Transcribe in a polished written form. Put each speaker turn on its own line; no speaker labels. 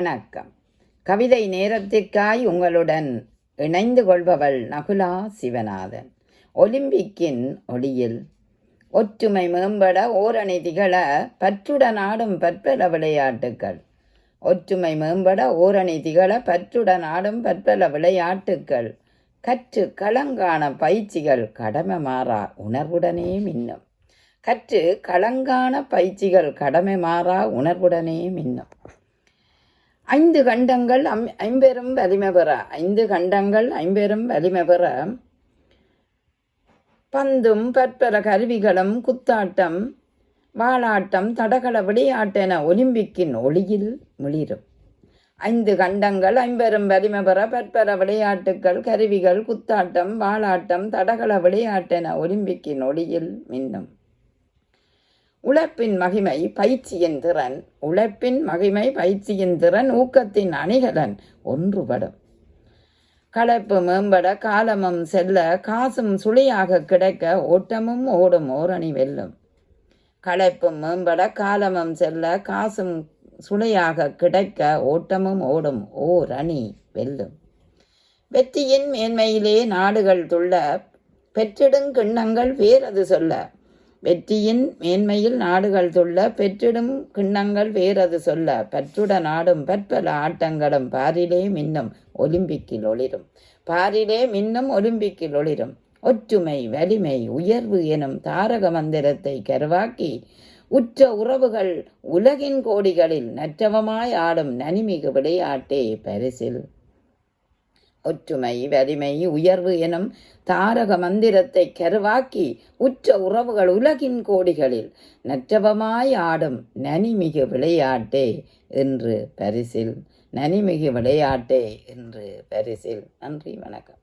வணக்கம். கவிதை நேரத்திற்காய் உங்களுடன் இணைந்து கொள்பவள் நகுலா சிவநாதன். ஒலிம்பிக்கின் ஒளியில் ஒற்றுமை மேம்பட ஓரணி திகழ பற்றுடன் ஆடும் பற்பல விளையாட்டுக்கள். ஒற்றுமை மேம்பட ஓரணி திகழ பற்றுடன் ஆடும் பற்பல விளையாட்டுக்கள். கற்று களங்கான பயிற்சிகள் கடமை மாறா உணர்வுடனே மின்னும். கற்று களங்கான பயிற்சிகள் கடமை மாறா உணர்வுடனே மின்னும். 5 கண்டங்கள் ஐம்பெரும் வலிமை பெற 5 கண்டங்கள் ஐம்பெரும் வலிமை பெற பந்தும் பற்பல கருவிகளும் குத்தாட்டம் வாளாட்டம் தடகள விளையாட்டென ஒலிம்பிக்கின் ஒளியில் மிளிரும். 5 கண்டங்கள் ஐம்பெரும் வலிமை பெற பற்பல விளையாட்டுக்கள் கருவிகள் குத்தாட்டம் வாளாட்டம் தடகள விளையாட்டென ஒலிம்பிக்கின் ஒளியில் மின்னும். உழைப்பின் மகிமை பயிற்சியின் திறன் உழைப்பின் மகிமை பயிற்சியின் திறன் ஊக்கத்தின் அணிகலன் ஒன்றுபடும். களைப்பு மேம்பட காலமும் செல்ல காசும் சுழியாக கிடைக்க ஓட்டமும் ஓடும் ஓரணி வெல்லும். களைப்பு மேம்பட காலமும் செல்ல காசும் சுழியாக கிடைக்க ஓட்டமும் ஓடும் ஓரணி வெல்லும். வெற்றியின் மேன்மையிலே நாடுகள் துள்ள பெற்றிடும் கிண்ணங்கள் வேறது சொல்ல. வெற்றியின் மேன்மையில் நாடுகள் துள்ள பெற்றிடும் கிண்ணங்கள் வேறது சொல்ல. பற்றுடன் ஆடும் பற்பல ஆட்டங்களும் பாரிலே மின்னும் ஒலிம்பிக்கில் ஒளிரும். பாரிலே மின்னும் ஒலிம்பிக்கில் ஒளிரும். ஒற்றுமை வலிமை உயர்வு எனும் தாரக மந்திரத்தை கருவாக்கி உற்ற உறவுகள் உலகின் கோடிகளில் நற்றவமாய் ஆடும் நனிமிகு விளையாட்டே பரிசில். ஒற்றுமை வலிமை உயர்வு எனும் தாரக மந்திரத்தை கருவாக்கி உற்ற உறவுகள் உலகின் கோடிகளில் நற்றவமாய் ஆடும் நனிமிகு விளையாட்டே என்று பரிசில். நனிமிகு விளையாட்டே என்று பரிசில். நன்றி, வணக்கம்.